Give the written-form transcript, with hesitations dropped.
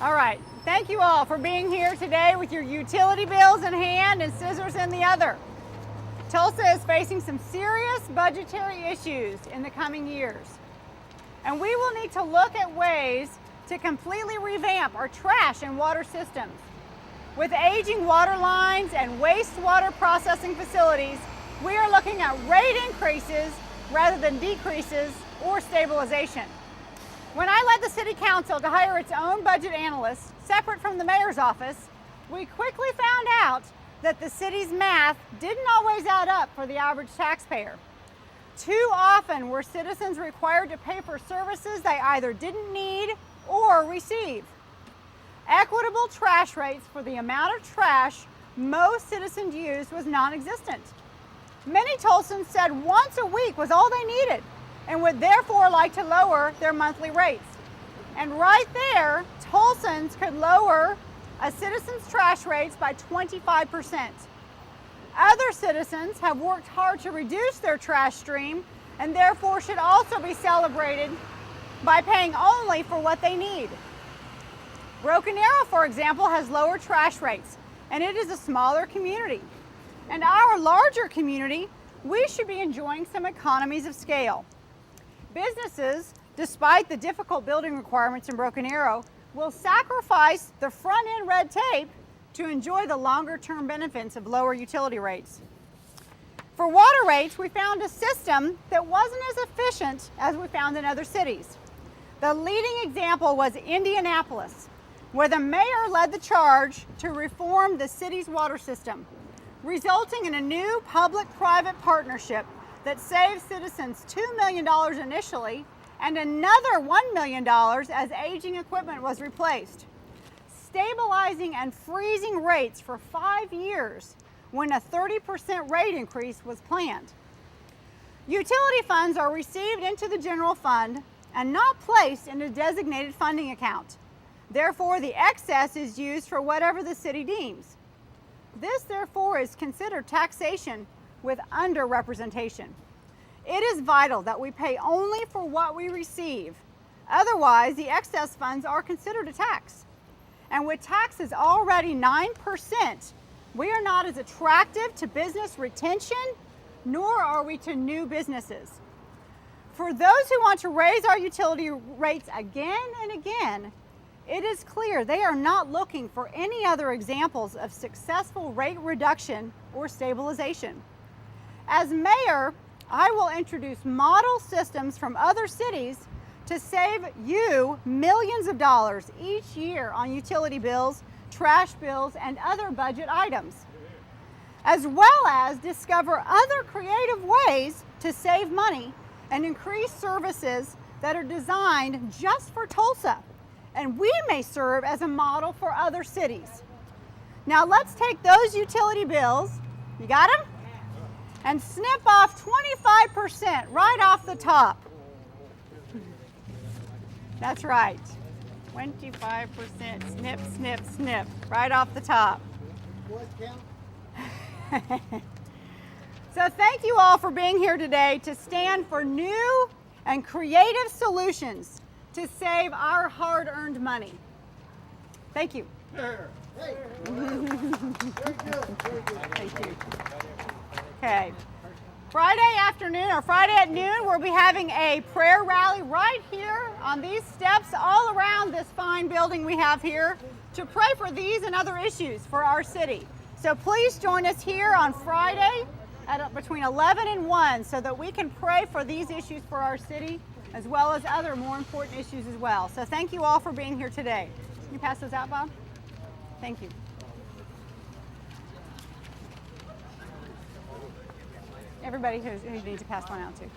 All right, thank you all for being here today with your utility bills in hand and scissors in the other. Tulsa is facing some serious budgetary issues in the coming years, and we will need to look at ways to completely revamp our trash and water systems. With aging water lines and wastewater processing facilities, we are looking at rate increases rather than decreases or stabilization. When I led the City Council to hire its own budget analyst, separate from the mayor's office, we quickly found out that the city's math didn't always add up for the average taxpayer. Too often were citizens required to pay for services they either didn't need or receive. Equitable trash rates for the amount of trash most citizens used was non-existent. Many Tulsans said once a week was all they needed and would therefore like to lower their monthly rates. And right there, Tulsans could lower a citizen's trash rates by 25%. Other citizens have worked hard to reduce their trash stream and therefore should also be celebrated by paying only for what they need. Broken Arrow, for example, has lower trash rates, and it is a smaller community. And our larger community, we should be enjoying some economies of scale. Businesses, despite the difficult building requirements in Broken Arrow, will sacrifice the front-end red tape to enjoy the longer-term benefits of lower utility rates. For water rates, we found a system that wasn't as efficient as we found in other cities. The leading example was Indianapolis, where the mayor led the charge to reform the city's water system, resulting in a new public-private partnership that saved citizens $2 million initially and another $1 million as aging equipment was replaced, stabilizing and freezing rates for 5 years when a 30% rate increase was planned. Utility funds are received into the general fund and not placed in a designated funding account. Therefore, the excess is used for whatever the city deems. This, therefore, is considered taxation with underrepresentation. It is vital that we pay only for what we receive. Otherwise, the excess funds are considered a tax. And with taxes already 9%, we are not as attractive to business retention, nor are we to new businesses. For those who want to raise our utility rates again and again, it is clear they are not looking for any other examples of successful rate reduction or stabilization. As mayor, I will introduce model systems from other cities to save you millions of dollars each year on utility bills, trash bills, and other budget items, as well as discover other creative ways to save money and increase services that are designed just for Tulsa, and we may serve as a model for other cities. Now let's take those utility bills, you got them? And snip off 25% right off the top. That's right, 25%, snip, snip, snip, right off the top. So thank you all for being here today to stand for new and creative solutions to save our hard-earned money. Thank you. Hey. Thank you. Okay. Friday afternoon or Friday at noon, we'll be having a prayer rally right here on these steps all around this fine building we have here to pray for these and other issues for our city. So please join us here on Friday at between 11 and 1 so that we can pray for these issues for our city as well as other more important issues as well. So thank you all for being here today. Can you pass those out, Bob? Thank you. Everybody who needs to pass one out too.